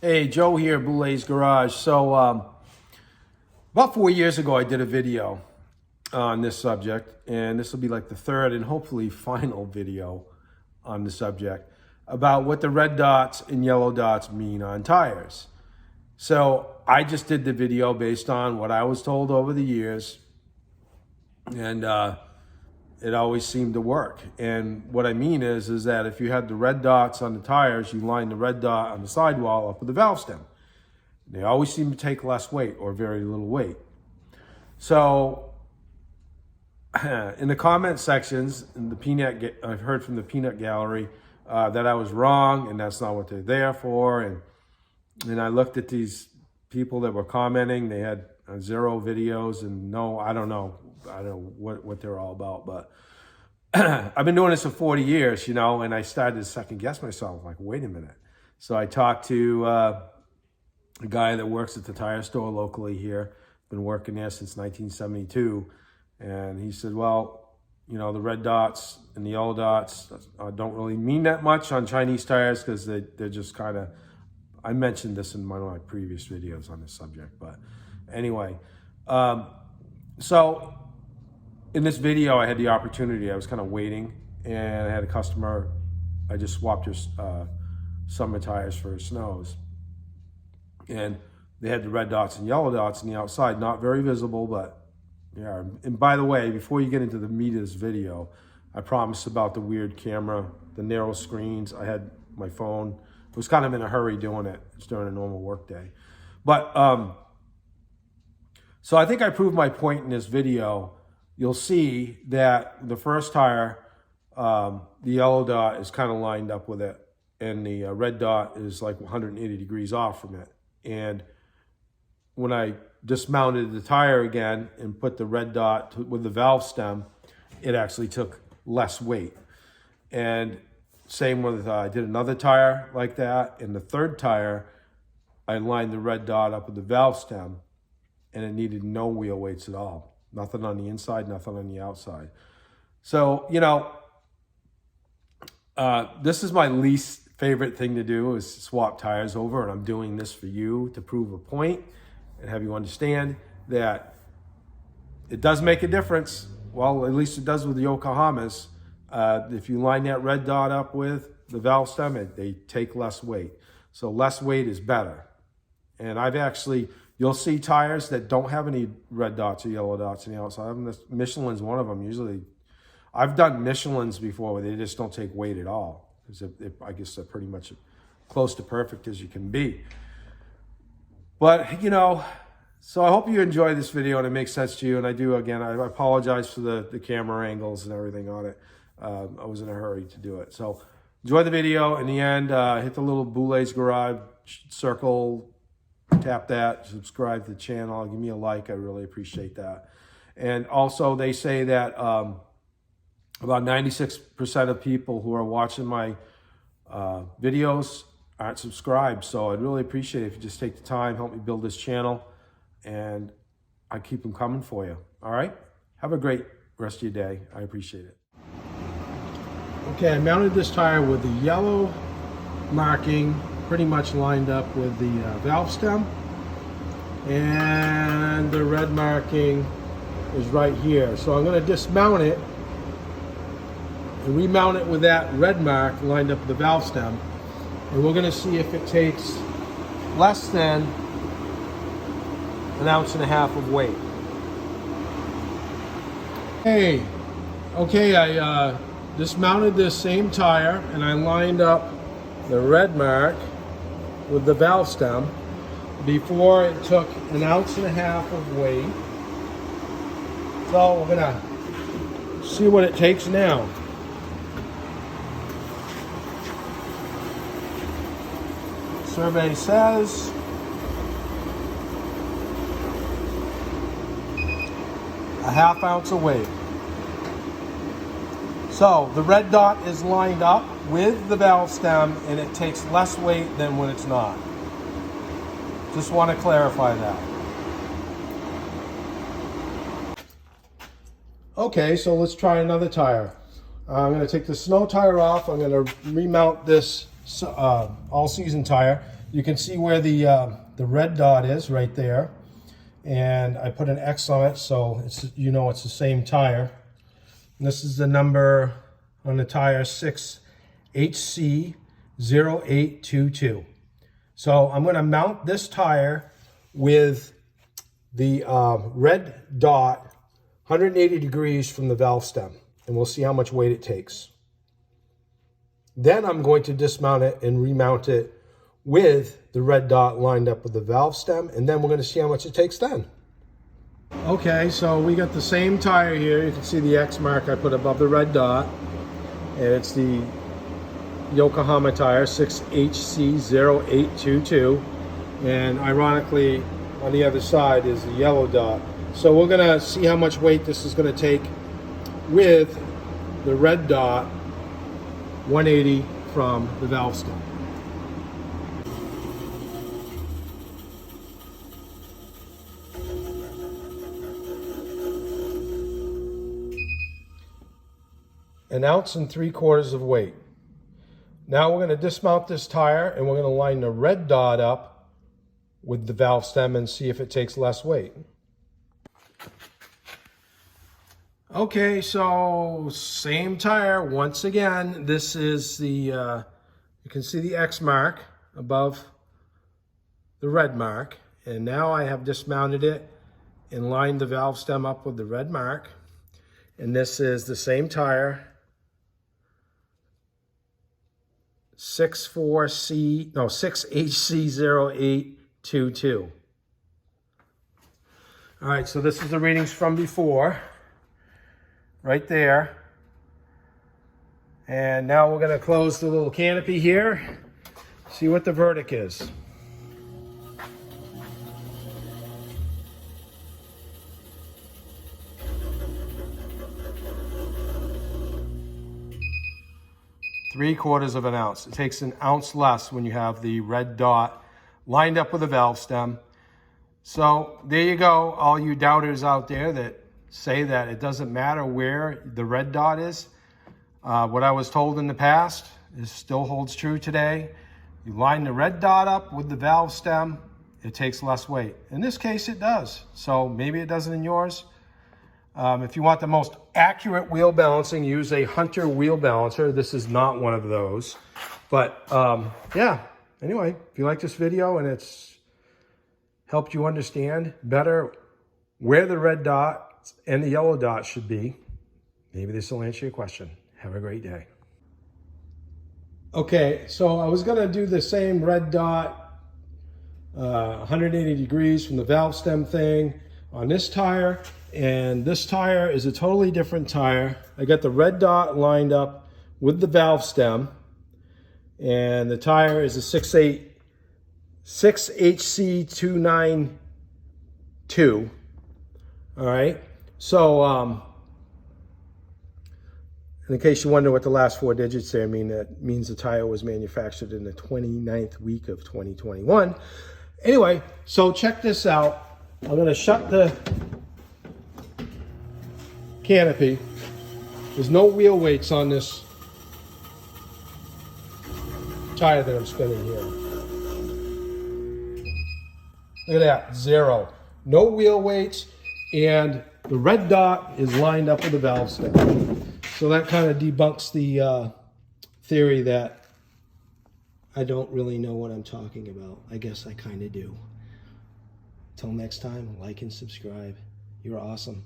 Hey, Joe here, Boulez Garage. So, about 4 years ago, I did a video on this subject, and this will be like the third and hopefully final video on the subject about what the red dots and yellow dots mean on tires. So, I just did the video based on what I was told over the years, and it always seemed to work. And what I mean is that if you had the red dots on the tires, you line the red dot on the sidewall up with the valve stem. They always seem to take less weight or very little weight. So in the comment sections, in the peanut, I've heard from the peanut gallery that I was wrong and that's not what they're there for. And I looked at these people that were commenting. They had 0 videos and I don't know what they're all about, but I've been doing this for 40 years, and I started to second guess myself, like, wait a minute. So I talked to a guy that works at the tire store locally here, been working there since 1972. And he said, well, the red dots and the yellow dots don't really mean that much on Chinese tires because they're just kind of, I mentioned this in one of my previous videos on this subject, but anyway. So in this video, I had the opportunity, I was kind of waiting, and I had a customer, I just swapped her summer tires for her snows. And they had the red dots and yellow dots on the outside, not very visible, but yeah. And by the way, before you get into the meat of this video, I promised about the weird camera, the narrow screens. I had my phone, I was kind of in a hurry doing it. It's during a normal work day. But, so I think I proved my point in this video. You'll see that the first tire, the yellow dot is kind of lined up with it, and the red dot is like 180 degrees off from it. And when I dismounted the tire again and put the red dot with the valve stem, it actually took less weight. And same with, I did another tire like that. And the third tire, I lined the red dot up with the valve stem, and it needed no wheel weights at all. Nothing on the inside, nothing on the outside. So, this is my least favorite thing to do, is swap tires over, and I'm doing this for you to prove a point and have you understand that it does make a difference. Well, at least it does with the Yokohamas. If you line that red dot up with the valve stem, they take less weight. So less weight is better. And you'll see tires that don't have any red dots or yellow dots on the outside. Michelin's one of them. Usually, I've done Michelin's before where they just don't take weight at all. I guess they're pretty much close to perfect as you can be. But, so I hope you enjoy this video and it makes sense to you. And I do, again, I apologize for the camera angles and everything on it. I was in a hurry to do it. So enjoy the video. In the end, hit the little Boulez Garage circle, tap that, subscribe to the channel, give me a like. I really appreciate that. And also, they say that about 96% of people who are watching my videos aren't subscribed. So I'd really appreciate it if you just take the time, help me build this channel, and I keep them coming for you. All right? Have a great rest of your day. I appreciate it. Okay, I mounted this tire with the yellow marking pretty much lined up with the valve stem, and the red marking is right here. So I'm going to dismount it and remount it with that red mark lined up with the valve stem, and we're going to see if it takes less than 1.5 ounces of weight. Okay, I dismounted this same tire and I lined up the red mark with the valve stem before it took 1.5 ounces of weight. So we're gonna see what it takes now. Survey says a 1/2 ounce of weight. So the red dot is lined up with the valve stem, and it takes less weight than when it's not. Just want to clarify that. Okay, so let's try another tire. I'm going to take the snow tire off. I'm going to remount this all-season tire. You can see where the red dot is right there. And I put an X on it so it's, you know, it's the same tire. And this is the number on the tire, 6HC0822. So I'm going to mount this tire with the red dot 180 degrees from the valve stem, and we'll see how much weight it takes. Then I'm going to dismount it and remount it with the red dot lined up with the valve stem, and then we're going to see how much it takes then. Okay, so we got the same tire here. You can see the X mark I put above the red dot, and it's the Yokohama tire, 6HC0822, and ironically on the other side is the yellow dot. So we're going to see how much weight this is going to take with the red dot 180 from the valve stem. An ounce and 3/4 of weight. Now we're going to dismount this tire and we're going to line the red dot up with the valve stem and see if it takes less weight. Okay, so same tire once again. This is the, you can see the X mark above the red mark. And now I have dismounted it and lined the valve stem up with the red mark. And this is the same tire. 6HC0822. All right, so this is the readings from before, right there. And now we're going to close the little canopy here, see what the verdict is. Three-quarters of an ounce. It takes an ounce less when you have the red dot lined up with the valve stem. So there you go, all you doubters out there that say that it doesn't matter where the red dot is. What I was told in the past still holds true today. You line the red dot up with the valve stem, it takes less weight. In this case, it does. So maybe it doesn't in yours. If you want the most accurate wheel balancing, use a Hunter wheel balancer. This is not one of those. But yeah, anyway, if you like this video and it's helped you understand better where the red dot and the yellow dot should be, maybe this will answer your question. Have a great day. Okay, so I was going to do the same red dot 180 degrees from the valve stem thing on this tire. And this tire is a totally different tire. I got the red dot lined up with the valve stem. And the tire is a 6HC292. All right. So in case you wonder what the last four digits there mean, that means the tire was manufactured in the 29th week of 2021. Anyway, so check this out. I'm going to shut the canopy. There's no wheel weights on this tire that I'm spinning here. Look at that, 0. No wheel weights, and the red dot is lined up with the valve stem. So that kind of debunks the theory that I don't really know what I'm talking about. I guess I kind of do. Till next time, like and subscribe. You're awesome.